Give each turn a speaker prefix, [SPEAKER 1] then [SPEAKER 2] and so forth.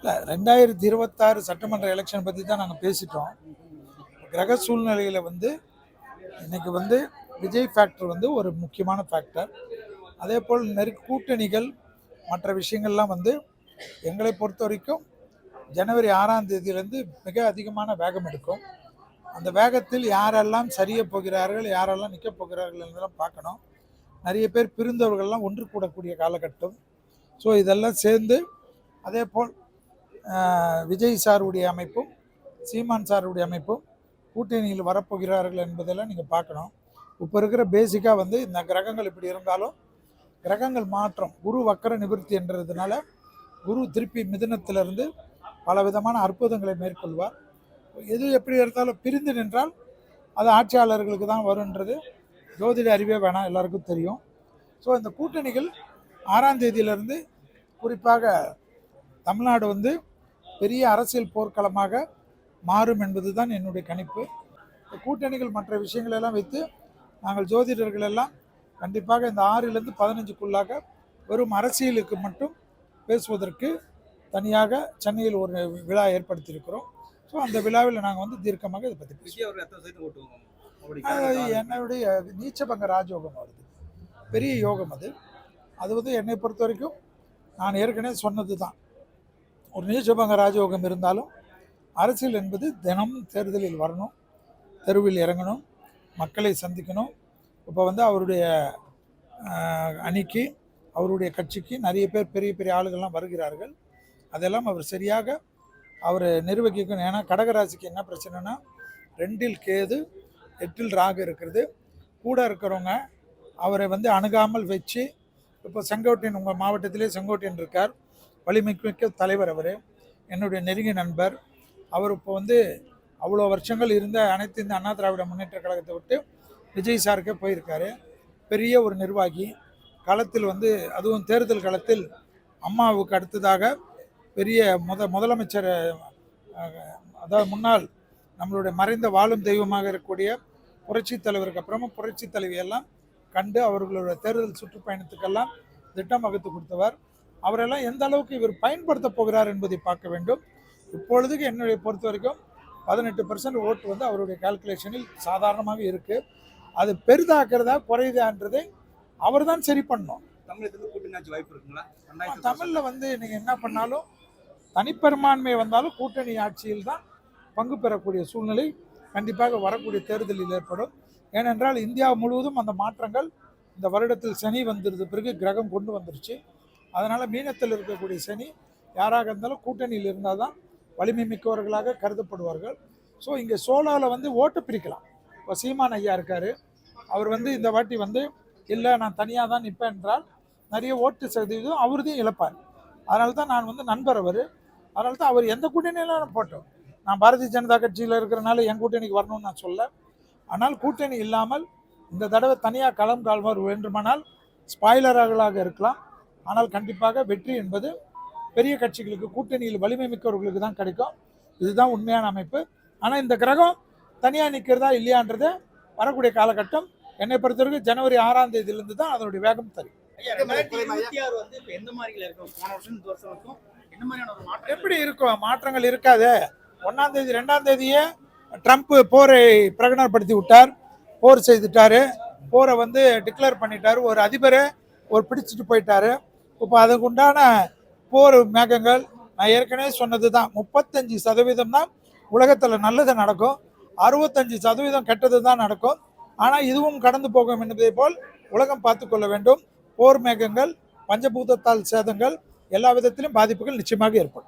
[SPEAKER 1] இல்லை 2026 சட்டமன்ற எலெக்ஷன் பற்றி தான் நாங்கள் பேசிட்டோம். கிரக சூழ்நிலையில் இன்னைக்கு விஜய் ஃபேக்டர் ஒரு முக்கியமான ஃபேக்டர். அதே போல் கூட்டணிகள் மற்ற விஷயங்கள்லாம் எங்களை பொறுத்த வரைக்கும் ஜனவரி 6ஆம் தேதியிலேருந்து மிக அதிகமான வேகம் எடுக்கும். அந்த வேகத்தில் யாரெல்லாம் சரிய போகிறார்கள், யாரெல்லாம் நிற்க போகிறார்கள் என்றெல்லாம் பார்க்கணும். நிறைய பேர் பிரிந்தவர்கள்லாம் ஒன்று கூடக்கூடிய காலகட்டம். ஸோ இதெல்லாம் சேர்ந்து அதே போல் விஜய் சாருடைய அமைப்பும் சீமான் சாருடைய அமைப்பும் கூட்டணியில் வரப்போகிறார்கள் என்பதெல்லாம் நீங்கள் பார்க்கணும். இப்போ இருக்கிற பேசிக்காக இந்த கிரகங்கள் இப்படி இருந்தாலும் கிரகங்கள் மாற்றம், குரு வக்கர நிவர்த்தி என்றதுனால குரு திருப்பி மிதுனத்திலிருந்து பல விதமான அற்புதங்களை மேற்கொள்வார். எது எப்படி இருந்தாலும் பிரிந்து நின்றால் அது ஆட்சியாளர்களுக்கு தான் வருன்றது ஜோதிட அறிவே வேணாம், எல்லாருக்கும் தெரியும். ஸோ இந்த கூட்டணிகள் 6ஆம் தேதியிலிருந்து குறிப்பாக தமிழ்நாடு பெரிய அரசியல் போர்க்களமாக மாறும் என்பது தான் என்னுடைய கணிப்பு. இந்த கூட்டணிகள் மற்ற விஷயங்களெல்லாம் வைத்து நாங்கள் ஜோதிடர்கள் எல்லாம் கண்டிப்பாக இந்த 6லிருந்து 15க்குள்ளாக வெறும் அரசியலுக்கு மட்டும் பேசுவதற்கு தனியாக சென்னையில் ஒரு விழா ஏற்படுத்தியிருக்கிறோம். ஸோ அந்த விழாவில் நாங்கள் தீர்க்கமாக இதை பற்றி பேசுவோம். என்னுடைய நீச்சபங்க ராஜயோகம் வருது, பெரிய யோகம் அது. என்னை பொறுத்த வரைக்கும் நான் ஏற்கனவே சொன்னது தான். ஒரு நீச்சபங்க ராஜயோகம் இருந்தாலும் அரசியல் என்பது தினமும் தேர்தலில் வரணும், தெருவில் இறங்கணும், மக்களை சந்திக்கணும். இப்போ அவருடைய அணிக்கு, அவருடைய கட்சிக்கு நிறைய பேர் பெரிய பெரிய ஆளுகள்லாம் வருகிறார்கள். அதெல்லாம் அவர் சரியாக நிர்வகிக்கணும். ஏன்னா கடகராசிக்கு என்ன பிரச்சனைனா 2இல் கேது, 8இல் ராகு இருக்கிறது. கூட இருக்கிறவங்க அவரை அணுகாமல் வச்சு, இப்போ செங்கோட்டையன், உங்கள் மாவட்டத்திலே செங்கோட்டையன் இருக்கார், வலிமைமிக்க தலைவர். அவர் என்னுடைய நெருங்கிய நண்பர். அவர் இப்போ அவ்வளோ வருஷங்கள் இருந்த அனைத்து இந்த அண்ணா திராவிட முன்னேற்ற கழகத்தை விட்டு விஜய் சாருக்கே போயிருக்காரு. பெரிய ஒரு நிர்வாகி. களத்தில் அதுவும் தேர்தல் களத்தில் அம்மாவுக்கு அடுத்ததாக பெரிய முதலமைச்சர், அதாவது முன்னாள் நம்மளுடைய மறைந்த வாழும் தெய்வமாக இருக்கக்கூடிய புரட்சி தலைவருக்கு அப்புறமா புரட்சி தலைவியெல்லாம் கண்டு அவர்களோட தேர்தல் சுற்றுப்பயணத்துக்கெல்லாம் திட்டம் வகுத்து கொடுத்தவர். அவரெல்லாம் எந்த அளவுக்கு இவர் பயன்படுத்த போகிறார் என்பதை பார்க்க வேண்டும். இப்பொழுதுக்கு என்னுடைய பொறுத்த வரைக்கும் 18% ஓட்டு அவருடைய கால்குலேஷனில் சாதாரணமாக இருக்குது. அது பெரிதாக்குறதா குறையுதான்றதை அவர் தான் சரி பண்ணணும். தமிழில் நீங்கள் என்ன பண்ணாலும் தனிப்பெரும்பான்மை வந்தாலும் கூட்டணி ஆட்சியில் தான் பங்கு பெறக்கூடிய சூழ்நிலை கண்டிப்பாக வரக்கூடிய தேர்தலில் ஏற்படும். ஏனென்றால் இந்தியா முழுவதும் அந்த மாற்றங்கள் இந்த வருடத்தில் சனி வந்துருது, பிறகு கிரகம் கொண்டு வந்துருச்சு. அதனால் மீனத்தில் இருக்கக்கூடிய சனி யாராக இருந்தாலும் கூட்டணியில் இருந்தால் தான் வலிமை மிக்கவர்களாக கருதப்படுவார்கள். ஸோ இங்கே சோலாவில் ஓட்டு பிரிக்கலாம். இப்போ சீமான் ஐயா இருக்கார், அவர் இந்த வாட்டி இல்லை நான் தனியாக தான் நிற்பேன் என்றால் நிறைய ஓட்டு சதவீதம் அவர்தையும் இழப்பார். அதனால தான் நான் நண்பர் அவர். அதனால தான் அவர் எந்த கூட்டணியிலும் போட்டோம். நான் பாரதிய ஜனதா கட்சியில் இருக்கிறனால என் கூட்டணிக்கு வரணும்னு நான் சொல்ல. ஆனால் கூட்டணி இல்லாமல் இந்த தடவை தனியாக களம் கால்வார் வேண்டுமானால் ஸ்பாய்லர்களாக இருக்கலாம். ஆனால் கண்டிப்பாக வெற்றி என்பது பெரிய கட்சிகளுக்கு, கூட்டணியில் வலிமை மிக்கவர்களுக்கு தான் கிடைக்கும். இதுதான் உண்மையான அமைப்பு. ஆனால் இந்த கிரகம் தனியாக நிற்கிறதா இல்லையான்றது வரக்கூடிய காலகட்டம் என்னை பொறுத்தவரைக்கும் ஜனவரி 6ஆம் தேதியிலிருந்து தான் அதனுடைய வேகம் தரும். எப்படி இருக்கும்? மாற்றங்கள் இருக்காது. 1ஆம் தேதி 2ஆம் தேதியே ட்ரம்ப் போரை பிரகடனப்படுத்தி விட்டார், போர் செய்துட்டாரு, போரை டிக்ளேர் பண்ணிட்டாரு. ஒரு அதிபரை பிடிச்சிட்டு போயிட்டாரு. இப்போ அதுக்கு உண்டான போர் மேகங்கள் நான் ஏற்கனவே சொன்னது தான். 35% தான் உலகத்தில் நல்லது நடக்கும், 65% கெட்டது தான் நடக்கும். ஆனால் இதுவும் கடந்து போகும் என்பதை போல் உலகம் பார்த்து கொள்ள வேண்டும். போர் மேகங்கள், பஞ்சபூதத்தால் சேதங்கள், எல்லா விதத்திலும் பாதிப்புகள் நிச்சயமாக ஏற்படும்.